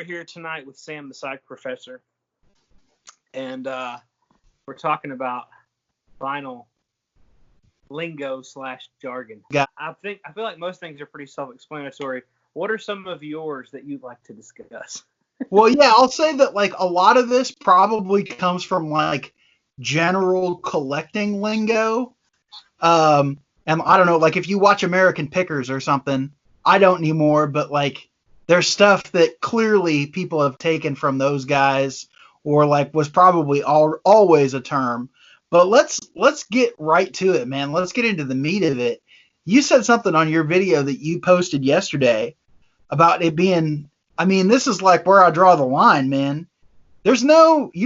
we're here tonight with Sam, the psych professor, and we're talking about vinyl lingo / jargon. Yeah. I feel like most things are pretty self-explanatory. What are some of yours that you'd like to discuss? Well, yeah, I'll say that like a lot of this probably comes from like general collecting lingo. And I don't know, like if you watch American Pickers or something, I don't anymore, but like there's stuff that clearly people have taken from those guys or like was probably always a term. But let's get right to it, man. Let's get into the meat of it. You said something on your video that you posted yesterday about it being, I mean, this is like where I draw the line, man. You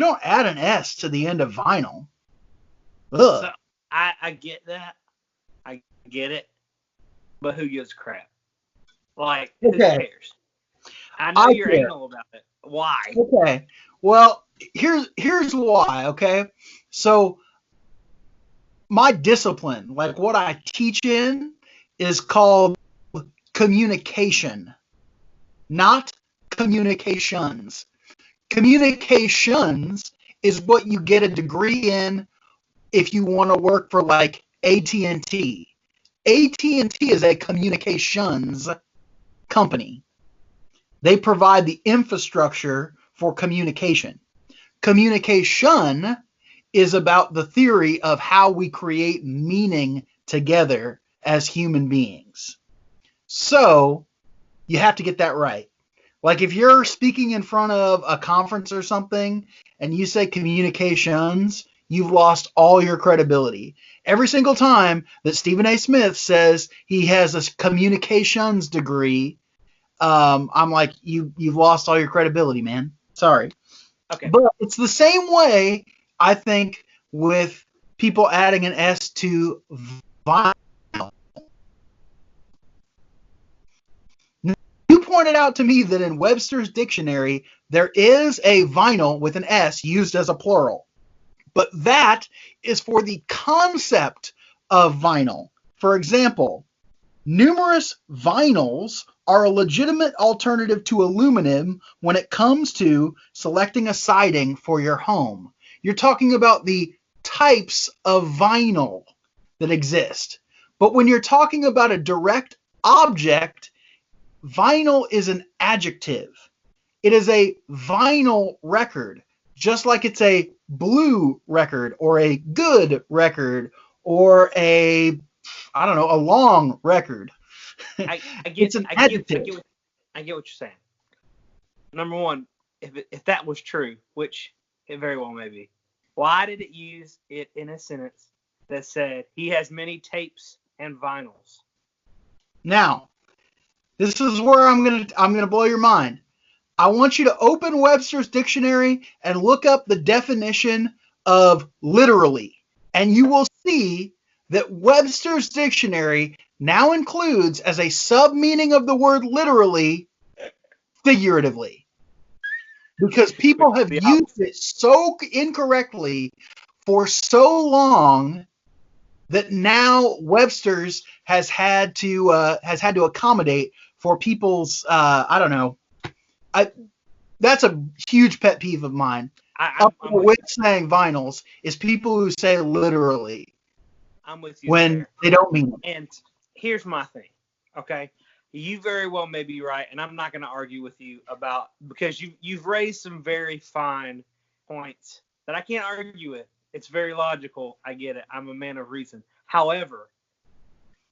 don't add an S to the end of vinyl. Ugh. So I get that. I get it. But who gives a crap? Like, who cares? I know you're anal about it. Why? Okay. Well, here's why, okay? So my discipline, like what I teach in, is called communication, not communications. Communications is what you get a degree in if you want to work for like AT&T. AT&T is a communications company. They provide the infrastructure for communication. Communication is about the theory of how we create meaning together as human beings. So you have to get that right. Like if you're speaking in front of a conference or something and you say communications, you've lost all your credibility. Every single time that Stephen A. Smith says he has a communications degree, I'm like, you've lost all your credibility, man. Sorry. Okay. But it's the same way, I think, with people adding an S to vinyl. You pointed out to me that in Webster's dictionary, there is a vinyl with an S used as a plural. But that is for the concept of vinyl. For example, numerous vinyls are a legitimate alternative to aluminum when it comes to selecting a siding for your home. You're talking about the types of vinyl that exist. But when you're talking about a direct object, vinyl is an adjective. It is a vinyl record, just like it's a blue record or a good record or a long record. I get what you're saying. Number one, if that was true, which it very well may be, why did it use it in a sentence that said he has many tapes and vinyls? Now, this is where I'm gonna blow your mind. I want you to open Webster's dictionary and look up the definition of literally, and you will see that Webster's dictionary now includes as a sub-meaning of the word literally, figuratively. Because people have used it so incorrectly for so long that now Webster's has had to accommodate for people's that's a huge pet peeve of mine. I'm with saying vinyls is people who say literally. I'm with you when there. They don't mean it. And here's my thing, okay? You very well may be right, and I'm not going to argue with you about, because you've raised some very fine points that I can't argue with. It's very logical. I get it. I'm a man of reason. However,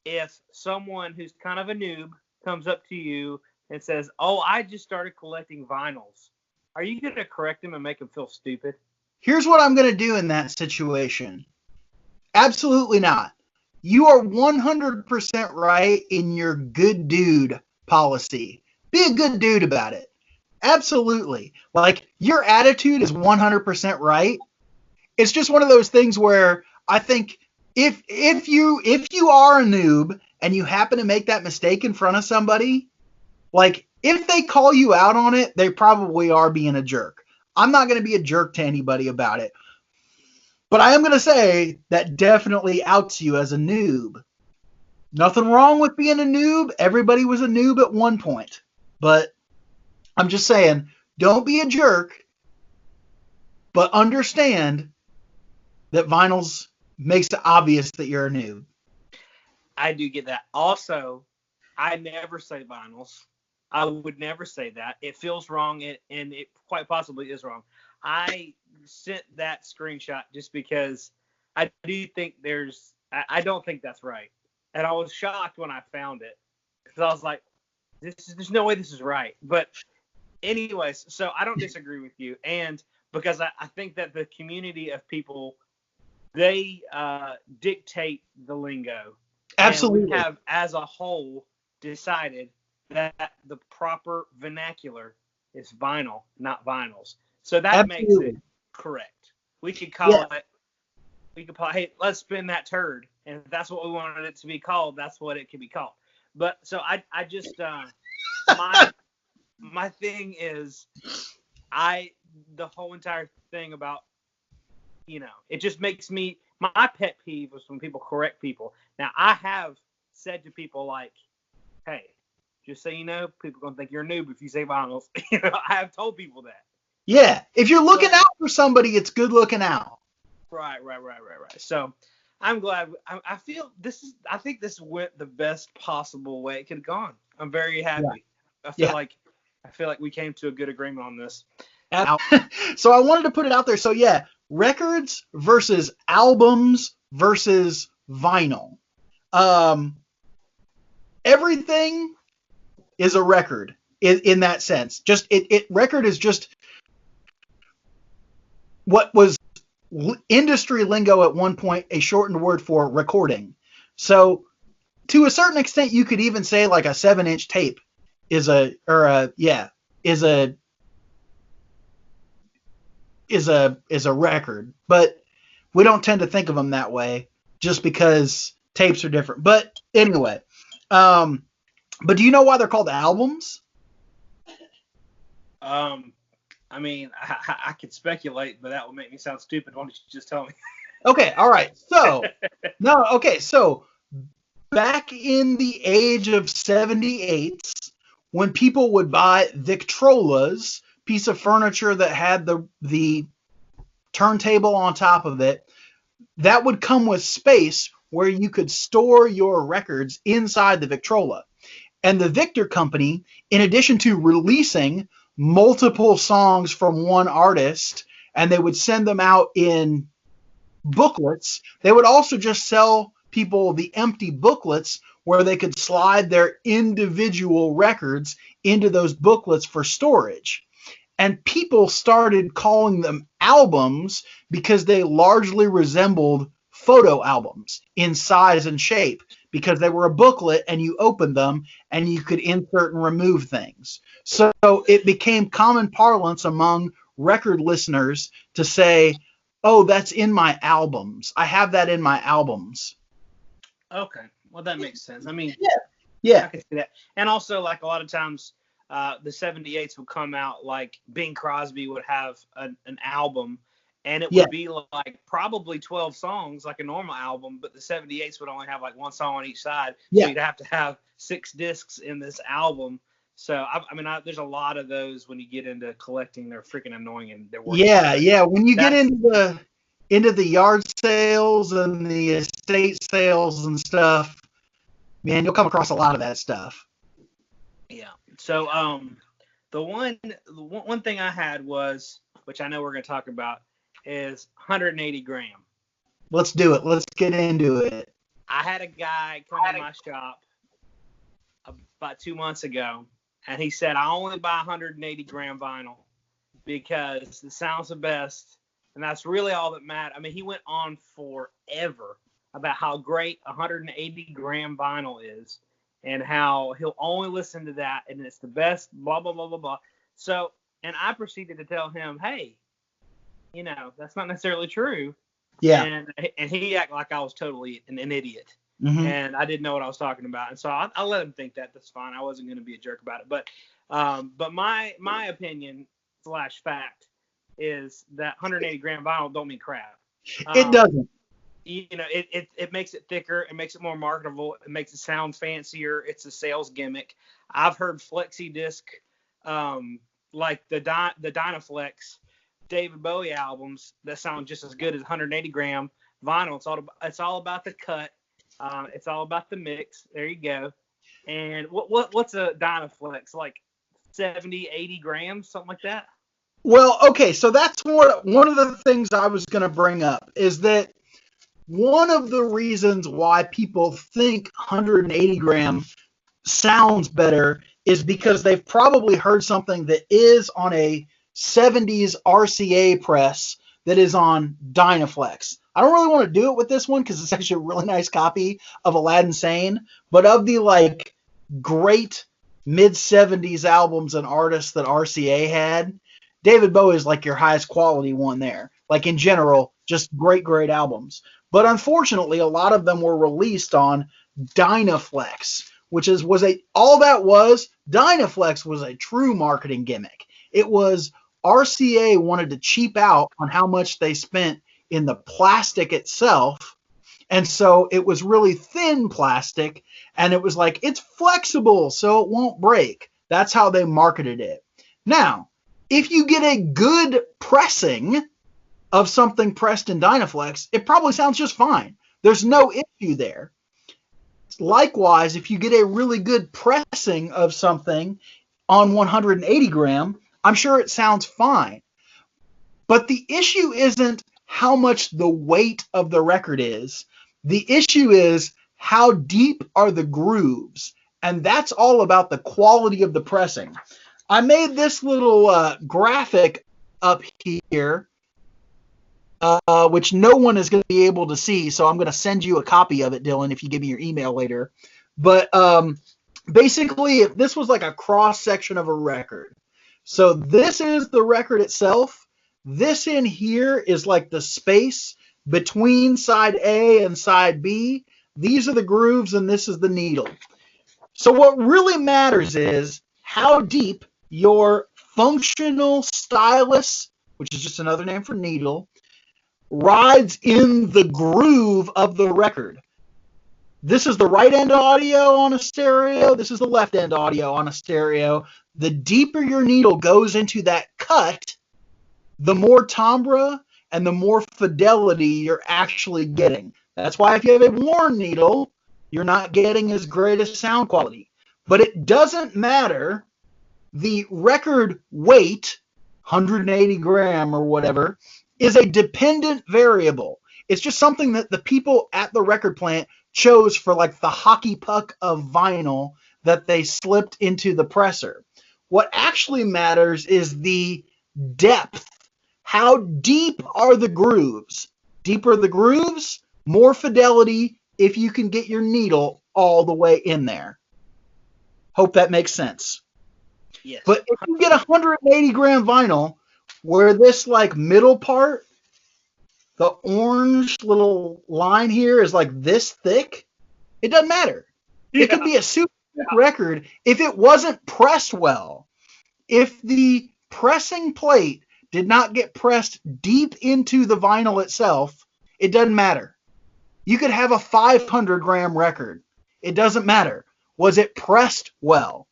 if someone who's kind of a noob comes up to you and says, "Oh, I just started collecting vinyls," are you going to correct him and make him feel stupid? Here's what I'm going to do in that situation. Absolutely not. You are 100% right in your good dude policy. Be a good dude about it. Absolutely. Like, your attitude is 100% right. It's just one of those things where I think if you are a noob and you happen to make that mistake in front of somebody, like, if they call you out on it, they probably are being a jerk. I'm not going to be a jerk to anybody about it. But I am going to say that definitely outs you as a noob. Nothing wrong with being a noob. Everybody was a noob at one point. But I'm just saying, don't be a jerk, but understand that vinyls makes it obvious that you're a noob. I do get that. Also, I never say vinyls. I would never say that. It feels wrong, and it quite possibly is wrong. I sent that screenshot just because I do think I don't think that's right. And I was shocked when I found it because I was like, there's no way this is right. But anyways, so I don't disagree with you. And because I think that the community of people, they dictate the lingo. Absolutely. And we have, as a whole, decided that the proper vernacular is vinyl, not vinyls. So that Absolutely. makes it correct. We could call it, hey, let's spin that turd. And if that's what we wanted it to be called, that's what it could be called. But so I just, my thing is, the whole entire thing about, it just makes me, my pet peeve is when people correct people. Now, I have said to people like, hey, just so you know, people are going to think you're a noob if you say vinyls. I have told people that. Yeah. If you're looking out for somebody, it's good looking out. Right. So I'm glad. I think this went the best possible way it could have gone. I'm very happy. Yeah. I feel like we came to a good agreement on this. So I wanted to put it out there. So yeah, records versus albums versus vinyl. Everything is a record in that sense. Just record is just what was industry lingo at one point, a shortened word for recording. So to a certain extent, you could even say like a 7-inch tape is a record, but we don't tend to think of them that way just because tapes are different. But anyway, but do you know why they're called albums? I mean, I could speculate, but that would make me sound stupid. Why don't you just tell me? Okay, all right. So so back in the age of 78s, when people would buy Victrolas, piece of furniture that had the turntable on top of it, that would come with space where you could store your records inside the Victrola. And the Victor Company, in addition to releasing multiple songs from one artist, and they would send them out in booklets, they would also just sell people the empty booklets where they could slide their individual records into those booklets for storage. And people started calling them albums because they largely resembled photo albums in size and shape, because they were a booklet and you opened them and you could insert and remove things. So it became common parlance among record listeners to say, oh, that's in my albums. I have that in my albums. Okay. Well, that makes sense. I mean, yeah. I can see that. And also, like, a lot of times the 78s would come out, like Bing Crosby would have an album, and it would be like probably 12 songs, like a normal album, but the 78s would only have like one song on each side. So you'd have to have 6 discs in this album. So, I mean, there's a lot of those when you get into collecting. They're freaking annoying, and they're worth it. When you get into the yard sales and the estate sales and stuff, man, you'll come across a lot of that stuff. Yeah. So, the one thing I had was, which I know we're going to talk about, is 180 gram. Let's do it. Let's get into it. I had a guy come to my shop about 2 months ago, and he said, I only buy 180 gram vinyl because it sounds the best, and that's really all that matters. I mean, he went on forever about how great 180 gram vinyl is and how he'll only listen to that, and it's the best, blah, blah, blah, blah, blah. So, and I proceeded to tell him, hey, that's not necessarily true. Yeah. And he acted like I was totally an idiot. Mm-hmm. And I didn't know what I was talking about. And so I let him think that. That's fine. I wasn't going to be a jerk about it. But my opinion / fact is that 180 gram vinyl don't mean crap. It doesn't. It makes it thicker. It makes it more marketable. It makes it sound fancier. It's a sales gimmick. I've heard flexi disc like the Dynaflex David Bowie albums that sound just as good as 180 gram vinyl. It's all about the cut. It's all about the mix. There you go. And what's a Dynaflex, like 70, 80 grams, something like that? Well, okay, so that's one of the things I was going to bring up is that one of the reasons why people think 180 gram sounds better is because they've probably heard something that is on a 70s RCA press that is on Dynaflex. I don't really want to do it with this one because it's actually a really nice copy of Aladdin Sane, but of the like great mid 70s albums and artists that RCA had, David Bowie is like your highest quality one there. Like in general, just great albums. But unfortunately, a lot of them were released on Dynaflex, which Dynaflex was a true marketing gimmick. It was RCA wanted to cheap out on how much they spent in the plastic itself. And so it was really thin plastic, and it was like, it's flexible, so it won't break. That's how they marketed it. Now, if you get a good pressing of something pressed in Dynaflex, it probably sounds just fine. There's no issue there. Likewise, if you get a really good pressing of something on 180 gram, I'm sure it sounds fine. But the issue isn't how much the weight of the record is. The issue is how deep are the grooves. And that's all about the quality of the pressing. I made this little graphic up here, which no one is going to be able to see. So I'm going to send you a copy of it, Dylan, if you give me your email later. But basically, if this was like a cross section of a record. So this is the record itself. This in here is like the space between side A and side B. These are the grooves, and this is the needle. So what really matters is how deep your functional stylus, which is just another name for needle, rides in the groove of the record. This is the right end audio on a stereo. This is the left end audio on a stereo. The deeper your needle goes into that cut, the more timbre and the more fidelity you're actually getting. That's why if you have a worn needle, you're not getting as great a sound quality. But it doesn't matter. The record weight, 180 gram or whatever, is a dependent variable. It's just something that the people at the record plant chose for like the hockey puck of vinyl that they slipped into the presser. What actually matters is the depth. How deep are the grooves? Deeper the grooves, more fidelity if you can get your needle all the way in there. Hope that makes sense. Yes. But if you get 180 gram vinyl, where this like middle part, the orange little line here is like this thick, it doesn't matter. It could be a super thick record if it wasn't pressed well. If the pressing plate did not get pressed deep into the vinyl itself, it doesn't matter. You could have a 500 gram record. It doesn't matter. Was it pressed well?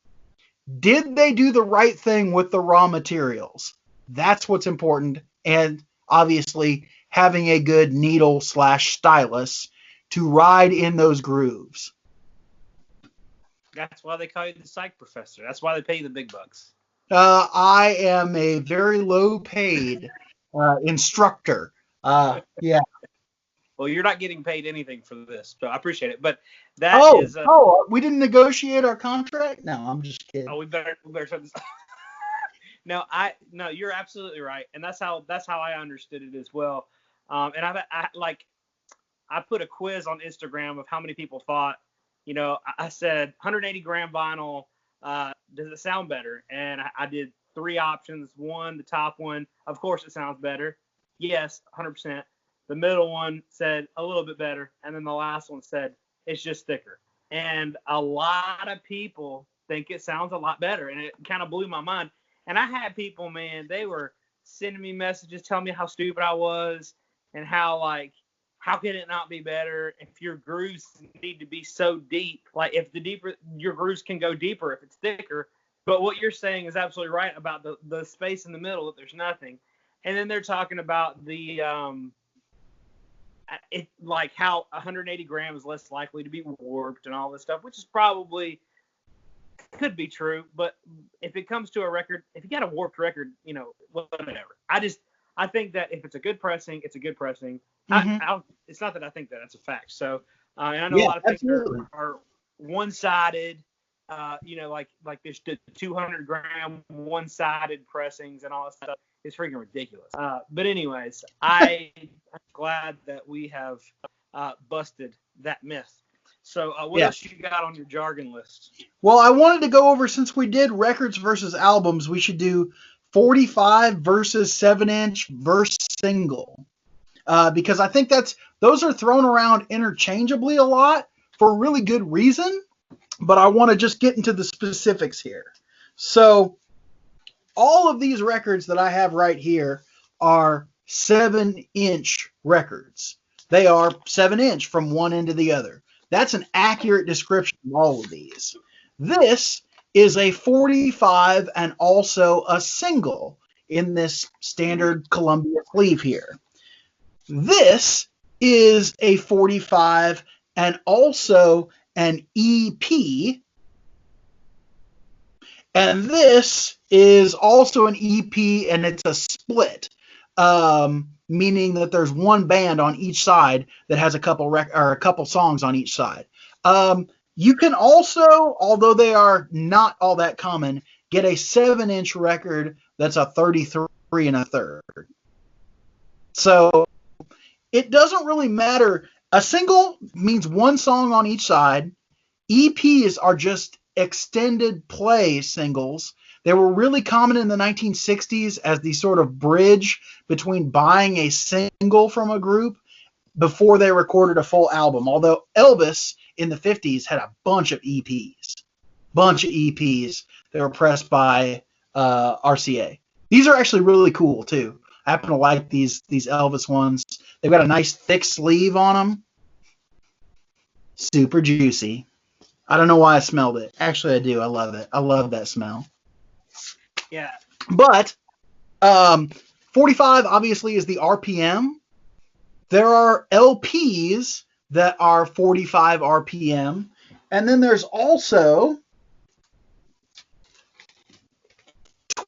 Did they do the right thing with the raw materials? That's what's important. And obviously having a good needle / stylus to ride in those grooves. That's why they call you the psych professor. That's why they pay you the big bucks. I am a very low paid instructor. Yeah. Well, you're not getting paid anything for this, so I appreciate it. But we didn't negotiate our contract? No, I'm just kidding. Oh, we better shut this. No, you're absolutely right, and that's how I understood it as well. And I put a quiz on Instagram of how many people thought, I said 180 gram vinyl, does it sound better? And I did 3 options. 1, the top one, of course it sounds better. Yes, 100%. The middle one said a little bit better, and then the last one said it's just thicker. And a lot of people think it sounds a lot better, and it kind of blew my mind. And I had people, man, they were sending me messages telling me how stupid I was and how could it not be better if your grooves need to be so deep? Like if the deeper your grooves can go deeper if it's thicker, But what you're saying is absolutely right about the space in the middle, that there's nothing. And then they're talking about the like how 180 grams is less likely to be warped and all this stuff, which is probably could be true. But if it comes to a record, if you got a warped record, whatever. I think that if it's a good pressing, it's a good pressing. Mm-hmm. It's not that I think that that's a fact. So, and I know Yeah, a lot of things absolutely. are one-sided. Like this 200-gram one-sided pressings and all that stuff is freaking ridiculous. But anyways, I'm glad that we have busted that myth. So what Yeah. else you got on your jargon list? Well, I wanted to go over, since we did records versus albums, we should do 45 versus 7-inch versus single. Because I think those are thrown around interchangeably a lot for a really good reason, but I want to just get into the specifics here. So all of these records that I have right here are 7-inch records. They are 7-inch from one end to the other. That's an accurate description of all of these. This is a 45 and also a single in this standard Columbia sleeve here. This is a 45 and also an EP. And this is also an EP, and it's a split, meaning that there's one band on each side that has a couple songs on each side. You can also, although they are not all that common, get a 7-inch record that's a 33 1/3. So it doesn't really matter. A single means one song on each side. EPs are just extended play singles. They were really common in the 1960s as the sort of bridge between buying a single from a group before they recorded a full album. Although Elvis in the 50s had a bunch of EPs. That were pressed by RCA. These are actually really cool too. I happen to like these Elvis ones. They've got a nice thick sleeve on them. Super juicy. I don't know why I smelled it. Actually, I do. I love it. I love that smell. Yeah. But 45 obviously is the RPM. There are LPs that are 45 RPM. And then there's also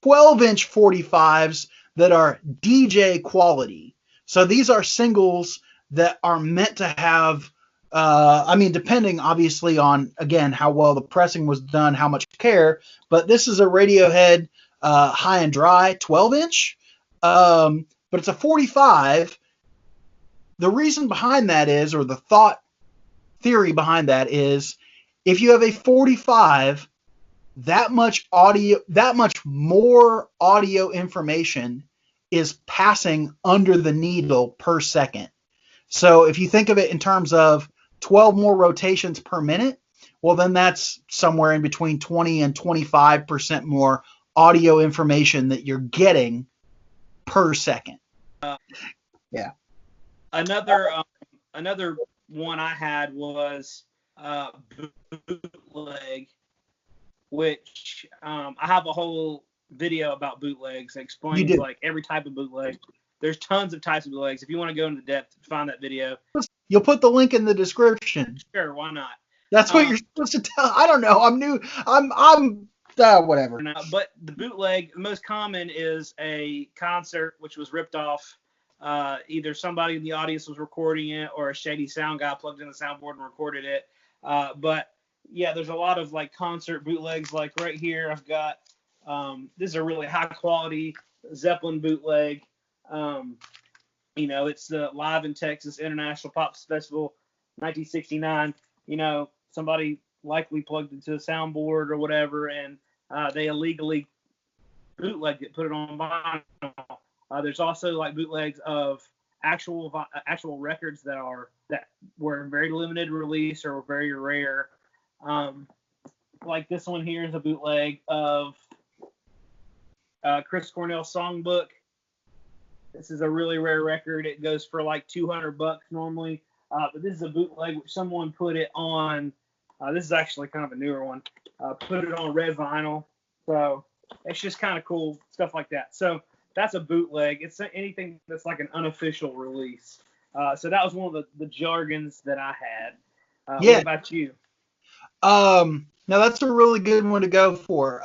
12-inch 45s that are DJ quality. So these are singles that are meant to have, depending obviously on, again, how well the pressing was done, how much care, but this is a Radiohead High and Dry 12-inch, but it's a 45. The reason behind that is, or the thought theory behind that is, if you have a 45, that much more audio information is passing under the needle per second. So if you think of it in terms of 12 more rotations per minute, well, then that's somewhere in between 20 and 25% more audio information that you're getting per second. Yeah. Another one I had was bootleg, which I have a whole video about bootlegs that explains like every type of bootleg. There's tons of types of bootlegs. If you want to go into depth, find that video. You'll put the link in the description. Sure, why not? That's what you're supposed to tell. I don't know. I'm new. I'm whatever. But the bootleg, the most common is a concert which was ripped off. Either somebody in the audience was recording it, or a shady sound guy plugged in the soundboard and recorded it. But yeah, there's a lot of like concert bootlegs. Like right here, I've got this is a really high quality Zeppelin bootleg. It's the Live in Texas International Pop Festival, 1969. Somebody likely plugged into a soundboard or whatever, and they illegally bootlegged it, put it on vinyl. There's also like bootlegs of actual records that were very limited release or were very rare. Like this one here is a bootleg of Chris Cornell's Songbook. This is a really rare record. It goes for like $200 normally, but this is a bootleg which someone put it on. This is actually kind of a newer one. Put it on red vinyl So it's just kind of cool stuff like that. So that's a bootleg. It's anything that's like an unofficial release. So that was one of the jargons that I had. Yeah. What about you? Now that's a really good one to go for.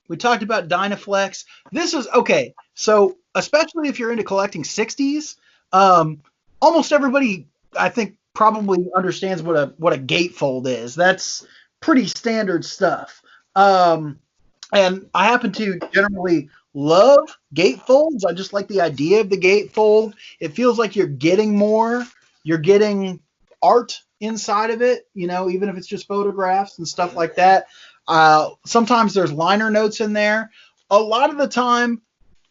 We talked about Dynaflex. This is okay. So especially if you're into collecting 60s, almost everybody I think probably understands what a gatefold is. That's pretty standard stuff. And I happen to generally love gatefolds. I just like the idea of the gatefold. It feels like you're getting more. You're getting art inside of it, even if it's just photographs and stuff like that. Sometimes there's liner notes in there. A lot of the time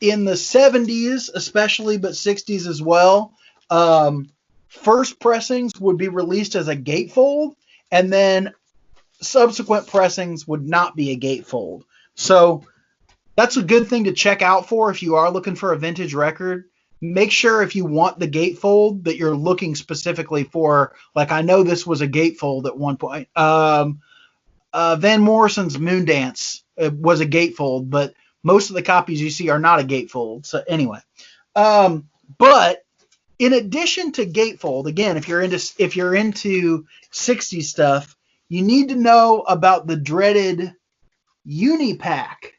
in the 70s, especially, but 60s as well, first pressings would be released as a gatefold, and then subsequent pressings would not be a gatefold. So that's a good thing to check out for if you are looking for a vintage record. Make sure if you want the gatefold that you're looking specifically for, like I know this was a gatefold at one point. Van Morrison's Moondance was a gatefold, but most of the copies you see are not a gatefold. So anyway, but in addition to gatefold, again, if you're into 60s stuff, you need to know about the dreaded Unipack.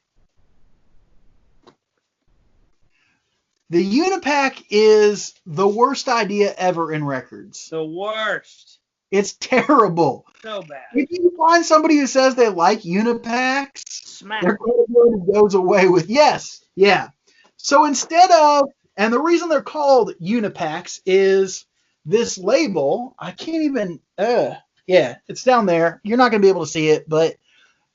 The Unipack is the worst idea ever in records. The worst. It's terrible. So bad. If you find somebody who says they like Unipacks, their credibility goes away with yes. Yeah. So instead of, and the reason they're called Unipacks is this label. I can't even, yeah, it's down there. You're not going to be able to see it, but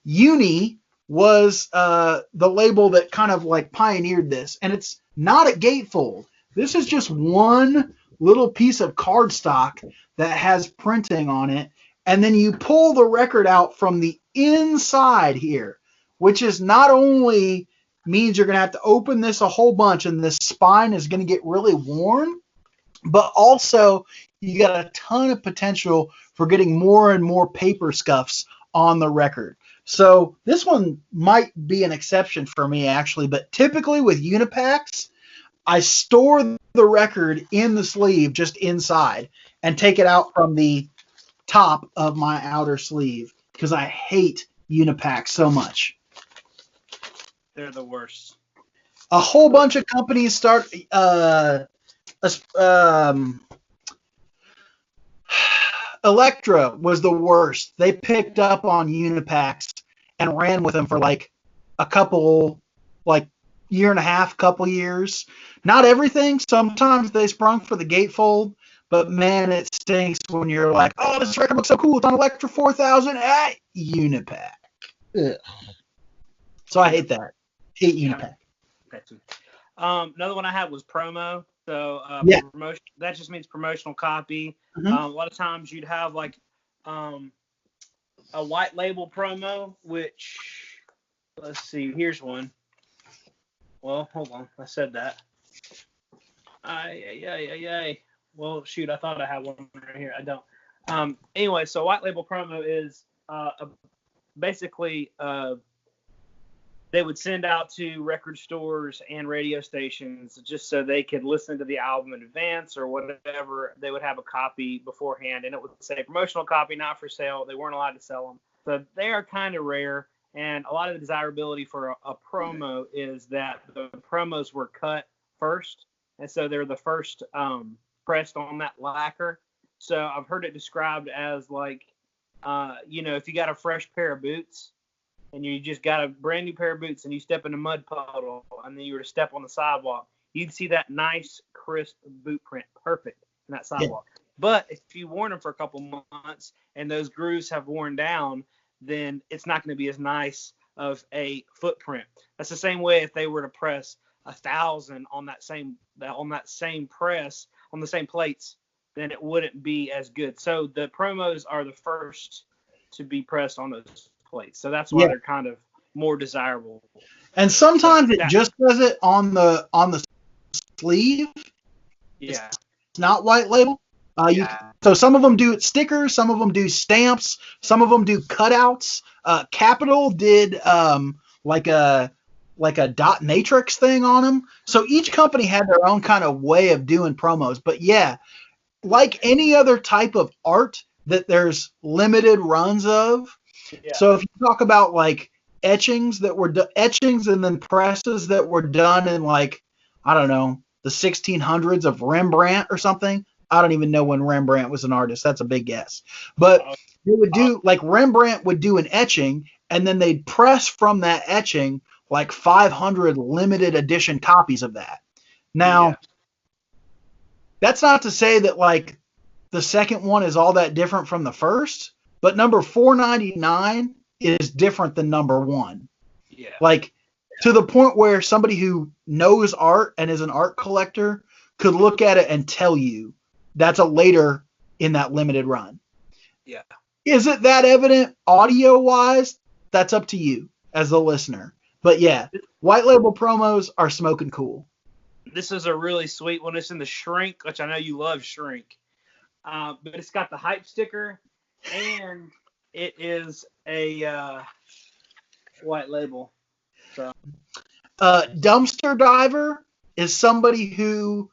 Uni was the label that kind of like pioneered this. And it's not a gatefold. This is just one little piece of cardstock that has printing on it. And then you pull the record out from the inside here, which is not only means you're going to have to open this a whole bunch and this spine is going to get really worn, but also you got a ton of potential for getting more and more paper scuffs on the record. So this one might be an exception for me, actually, but typically with Unipacks, I store the record in the sleeve just inside and take it out from the top of my outer sleeve because I hate Unipacks so much. They're the worst. A whole bunch of companies start Elektra was the worst. They picked up on Unipacks and ran with them for like a couple, like year and a half, couple years. Not everything. Sometimes they sprung for the gatefold, but man, it stinks when you're like, oh, this record looks so cool. It's on Elektra 4000 at Unipack. Ugh. So I hate that. Hate Unipack. Another one I had was promo. So promotion, that just means promotional copy. Mm-hmm. A lot of times you'd have like a white label promo, which, let's see, here's one. Well, hold on, I said that. Well, shoot, I thought I had one right here. I don't. Anyway, so white label promo is basically they would send out to record stores and radio stations just so they could listen to the album in advance or whatever. They would have a copy beforehand, and it would say promotional copy, not for sale. They weren't allowed to sell them. So they are kind of rare, and a lot of the desirability for a promo is that the promos were cut first, and so they're the first pressed on that lacquer. So I've heard it described as like, if you got a fresh pair of boots, and you just got a brand new pair of boots and you step in a mud puddle and then you were to step on the sidewalk, you'd see that nice, crisp boot print, perfect in that sidewalk. Yeah. But if you worn them for a couple months and those grooves have worn down, then it's not going to be as nice of a footprint. That's the same way if they were to press 1,000 on that same press, on the same plates, then it wouldn't be as good. So the promos are the first to be pressed on those plates. So that's why they're kind of more desirable. And sometimes it just does it on the sleeve. Yeah. It's not white label. So some of them do stickers, some of them do stamps, some of them do cutouts. Capitol did like a dot matrix thing on them. So each company had their own kind of way of doing promos. But yeah, like any other type of art that there's limited runs of. Yeah. So if you talk about like etchings and then presses that were done in like, I don't know, the 1600s of Rembrandt or something. I don't even know when Rembrandt was an artist. That's a big guess. But they would do like Rembrandt would do an etching and then they'd press from that etching like 500 limited edition copies of that. Now, that's not to say that like the second one is all that different from the first, but number 499 is different than number 1. Yeah. Like to the point where somebody who knows art and is an art collector could look at it and tell you that's a later in that limited run. Yeah. Is it that evident audio wise? That's up to you as the listener. But yeah, white label promos are smoking cool. This is a really sweet one. It's in the Shrink, which I know you love Shrink. But it's got the hype sticker, and it is a white label. So, dumpster diver is somebody who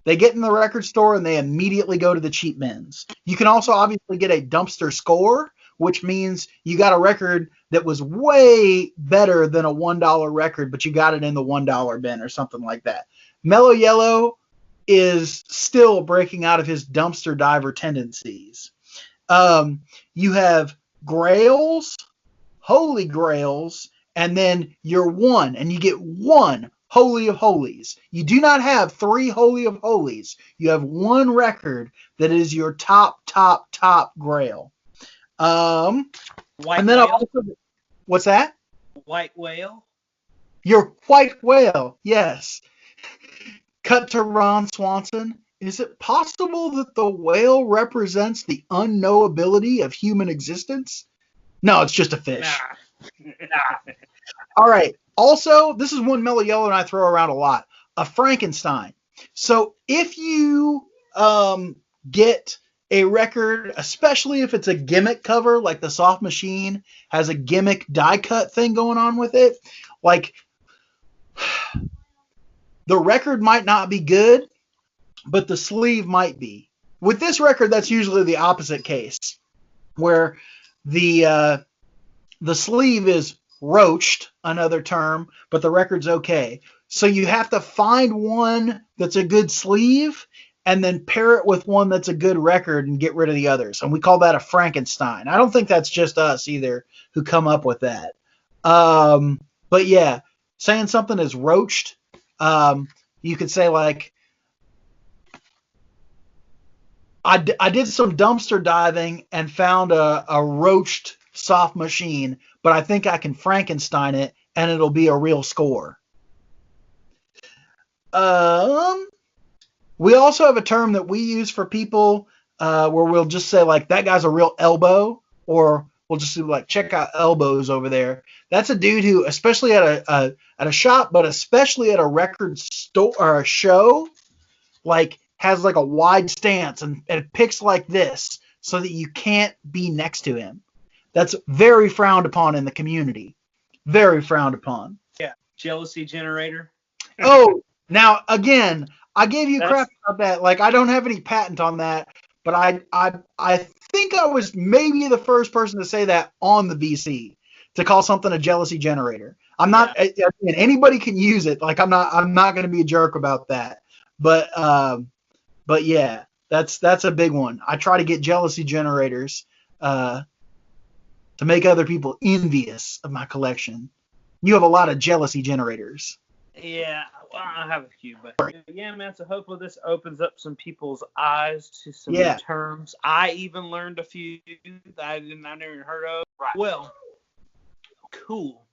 they get in the record store and they immediately go to the cheap bins. You can also obviously get a dumpster score, which means you got a record that was way better than a $1 record, but you got it in the $1 bin or something like that. Mellow Yellow is still breaking out of his dumpster diver tendencies. You have grails, holy grails, and then you're one, and you get one holy of holies. You do not have 3 holy of holies. You have one record that is your top grail. White and then whale. What's that? White whale. Your white whale, yes. Cut to Ron Swanson. Is it possible that the whale represents the unknowability of human existence? No, it's just a fish. Nah. All right. Also, this is one Mellow Yellow and I throw around a lot. A Frankenstein. So if you get a record, especially if it's a gimmick cover, like the Soft Machine has a gimmick die cut thing going on with it, like the record might not be good, but the sleeve might be. With this record, that's usually the opposite case, where the sleeve is roached, another term, but the record's okay. So you have to find one that's a good sleeve and then pair it with one that's a good record and get rid of the others. And we call that a Frankenstein. I don't think that's just us either who come up with that. But yeah, saying something is roached, you could say like, I did some dumpster diving and found a roached Soft Machine, but I think I can Frankenstein it and it'll be a real score. We also have a term that we use for people where we'll just say like, that guy's a real elbow, or we'll just do like, check out elbows over there. That's a dude who, especially at a shop, but especially at a record store or a show, like has like a wide stance and it picks like this so that you can't be next to him. That's very frowned upon in the community. Very frowned upon. Yeah. Jealousy generator. Oh, now again, I gave you crap about that. Like I don't have any patent on that, but I think I was maybe the first person to say that on the VC, to call something a jealousy generator. I'm not, and anybody can use it. Like I'm not going to be a jerk about that. But yeah, that's a big one. I try to get jealousy generators to make other people envious of my collection. You have a lot of jealousy generators. Yeah, well, I have a few, but yeah, man. So hopefully this opens up some people's eyes to some new terms. I even learned a few that I never even heard of. Right. Well, cool.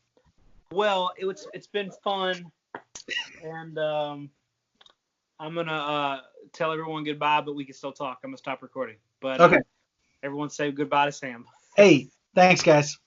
Well, it's been fun, and I'm gonna tell everyone goodbye, but we can still talk. I'm gonna stop recording. But okay, everyone say goodbye to Sam. Hey, thanks, guys.